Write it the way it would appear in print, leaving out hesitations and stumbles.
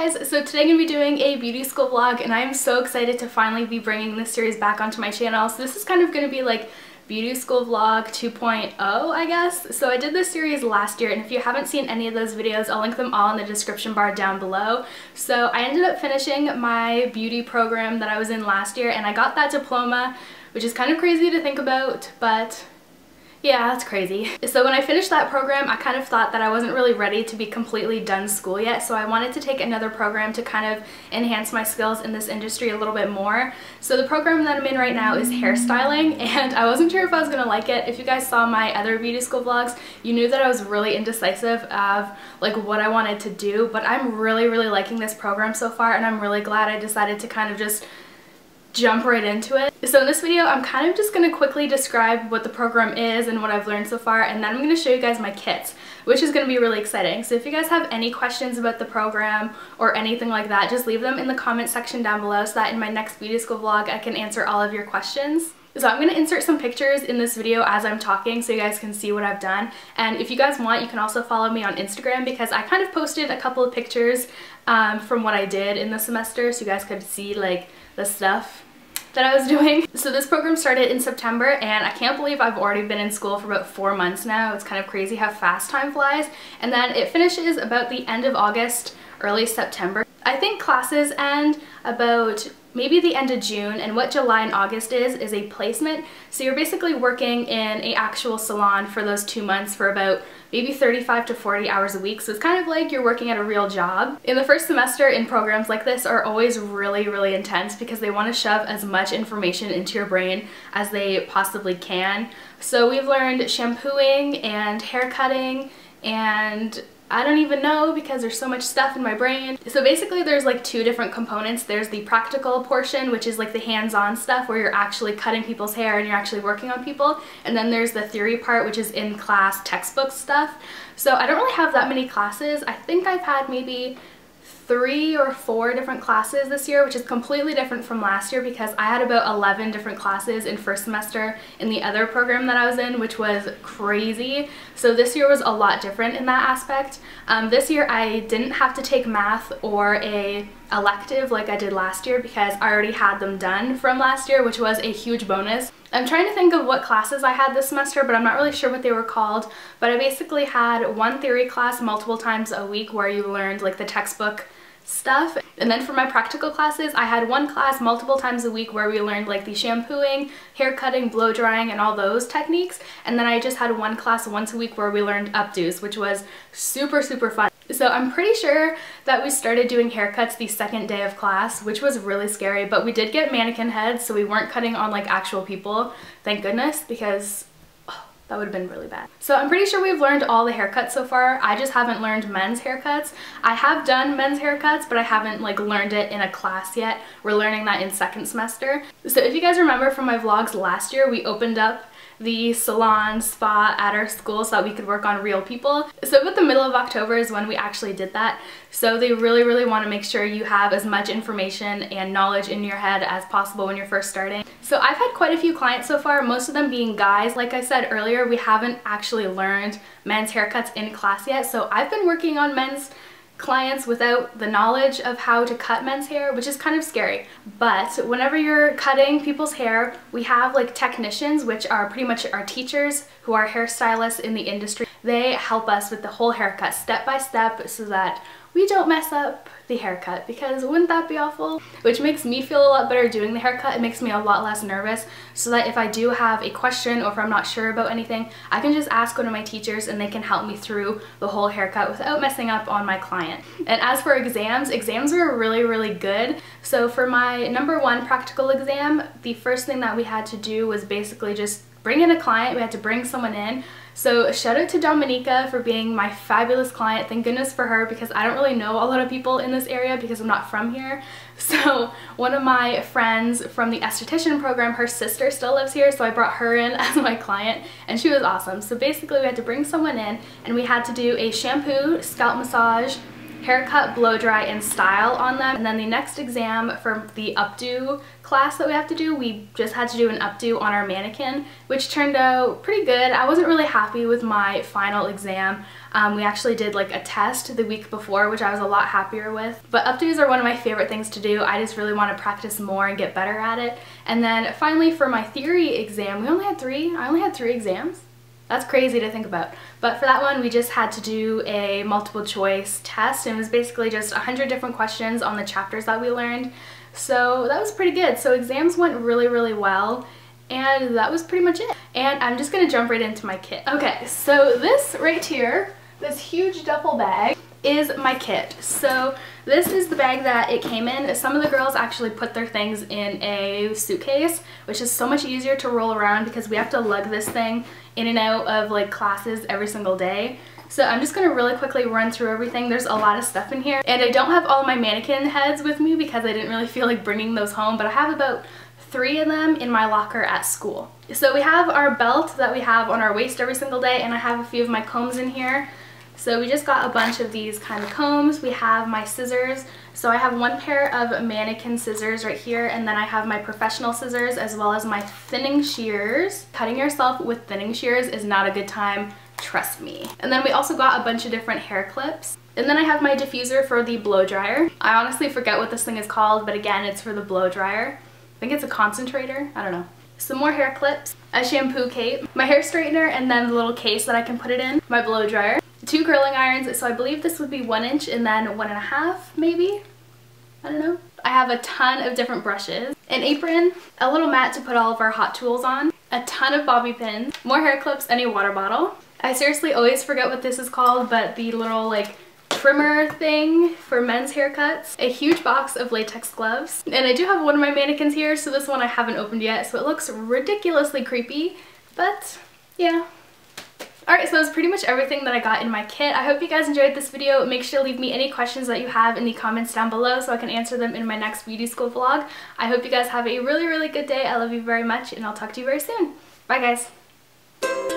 guys, so today I'm going to be doing a beauty school vlog and I am so excited to finally be bringing this series back onto my channel. So this is kind of going to be like beauty school vlog 2.0, I guess. So I did this series last year, and if you haven't seen any of those videos, I'll link them all in the description bar down below. So I ended up finishing my beauty program that I was in last year and I got that diploma, which is kind of crazy to think about, but yeah, that's crazy. So when I finished that program, I kind of thought that I wasn't really ready to be completely done school yet, so I wanted to take another program to kind of enhance my skills in this industry a little bit more. So the program that I'm in right now is hairstyling, and I wasn't sure if I was gonna like it. If you guys saw my other beauty school vlogs, you knew that I was really indecisive of like what I wanted to do, but I'm really liking this program so far, and I'm really glad I decided to kind of just jump right into it. So in this video, I'm kind of just going to quickly describe what the program is and what I've learned so far, and then I'm going to show you guys my kits, which is going to be really exciting. So if you guys have any questions about the program or anything like that, just leave them in the comment section down below so that in my next beauty school vlog I can answer all of your questions. So I'm going to insert some pictures in this video as I'm talking so you guys can see what I've done, and if you guys want, you can also follow me on Instagram because I kind of posted a couple of pictures from what I did in the semester so you guys could see like the stuff that I was doing. So this program started in September and I can't believe I've already been in school for about 4 months now. It's kind of crazy how fast time flies, and then it finishes about the end of August, early September. I think classes end about maybe the end of June, and what July and August is a placement. So you're basically working in an actual salon for those 2 months for about maybe 35 to 40 hours a week. So it's kind of like you're working at a real job. In the first semester in programs like this are always really intense because they want to shove as much information into your brain as they possibly can. So we've learned shampooing and hair cutting, and I don't even know because there's so much stuff in my brain. So basically there's like 2 different components. There's the practical portion, which is like the hands-on stuff where you're actually cutting people's hair and you're actually working on people. And then there's the theory part, which is in class textbook stuff. So I don't really have that many classes. I think I've had maybe 3 or 4 different classes this year, which is completely different from last year because I had about 11 different classes in first semester in the other program that I was in, which was crazy. So this year was a lot different in that aspect. This year I didn't have to take math or a elective like I did last year because I already had them done from last year, which was a huge bonus. I'm trying to think of what classes I had this semester, but I'm not really sure what they were called. But I basically had one theory class multiple times a week where you learned like the textbook stuff, and then for my practical classes I had one class multiple times a week where we learned like the shampooing, hair cutting, blow drying, and all those techniques, and then I just had one class once a week where we learned updos, which was super fun. So I'm pretty sure that we started doing haircuts the second day of class, which was really scary, but we did get mannequin heads, so we weren't cutting on like actual people, thank goodness, because that would have been really bad. So I'm pretty sure we've learned all the haircuts so far. I just haven't learned men's haircuts. I have done men's haircuts, but I haven't like learned it in a class yet. We're learning that in second semester. So if you guys remember from my vlogs last year, we opened up the salon spa at our school so that we could work on real people. So about the middle of October is when we actually did that. So they really want to make sure you have as much information and knowledge in your head as possible when you're first starting. So I've had quite a few clients so far, most of them being guys. Like I said earlier, we haven't actually learned men's haircuts in class yet, so I've been working on men's clients without the knowledge of how to cut men's hair, which is kind of scary. But whenever you're cutting people's hair, we have like technicians, which are pretty much our teachers who are hairstylists in the industry. They help us with the whole haircut step by step so that we don't mess up the haircut, because wouldn't that be awful? Which makes me feel a lot better doing the haircut. It makes me a lot less nervous, so that if I do have a question or if I'm not sure about anything, I can just ask one of my teachers and they can help me through the whole haircut without messing up on my client. And as for exams were really good. So for my number 1 practical exam, the first thing that we had to do was basically just bring in a client. We had to bring someone in. So shout out to Dominica for being my fabulous client. Thank goodness for her, because I don't really know a lot of people in this area because I'm not from here. So one of my friends from the esthetician program, her sister still lives here, so I brought her in as my client and she was awesome. So basically we had to bring someone in and we had to do a shampoo, scalp massage, haircut, blow dry, and style on them. And then the next exam for the updo class that we have to do, we just had to do an updo on our mannequin, which turned out pretty good. I wasn't really happy with my final exam. We actually did like a test the week before, which I was a lot happier with. But updos are one of my favorite things to do. I just really want to practice more and get better at it. And then finally for my theory exam, I only had three exams. That's crazy to think about. But for that one, we just had to do a multiple choice test, and it was basically just 100 different questions on the chapters that we learned. So that was pretty good. So exams went really, really well, and that was pretty much it. And I'm just gonna jump right into my kit. Okay, so this right here, this huge duffel bag, is my kit. So this is the bag that it came in. Some of the girls actually put their things in a suitcase, which is so much easier to roll around because we have to lug this thing in and out of like classes every single day. So I'm just gonna really quickly run through everything. There's a lot of stuff in here, and I don't have all my mannequin heads with me because I didn't really feel like bringing those home, but I have about 3 of them in my locker at school. So we have our belt that we have on our waist every single day, and I have a few of my combs in here. So we just got a bunch of these kind of combs. We have my scissors. So I have one pair of mannequin scissors right here, and then I have my professional scissors as well as my thinning shears. Cutting yourself with thinning shears is not a good time, trust me. And then we also got a bunch of different hair clips. And then I have my diffuser for the blow dryer. I honestly forget what this thing is called, but again, it's for the blow dryer. I think it's a concentrator, I don't know. Some more hair clips, a shampoo cape, my hair straightener, and then the little case that I can put it in, my blow dryer. 2 curling irons, so I believe this would be 1 inch and then 1.5 maybe, I don't know. I have a ton of different brushes, an apron, a little mat to put all of our hot tools on, a ton of bobby pins, more hair clips, and a water bottle. I seriously always forget what this is called, but the little like trimmer thing for men's haircuts, a huge box of latex gloves, and I do have one of my mannequins here, so this one I haven't opened yet, so it looks ridiculously creepy, but yeah. Alright, so that's pretty much everything that I got in my kit. I hope you guys enjoyed this video. Make sure to leave me any questions that you have in the comments down below so I can answer them in my next beauty school vlog. I hope you guys have a really, really good day. I love you very much, and I'll talk to you very soon. Bye, guys.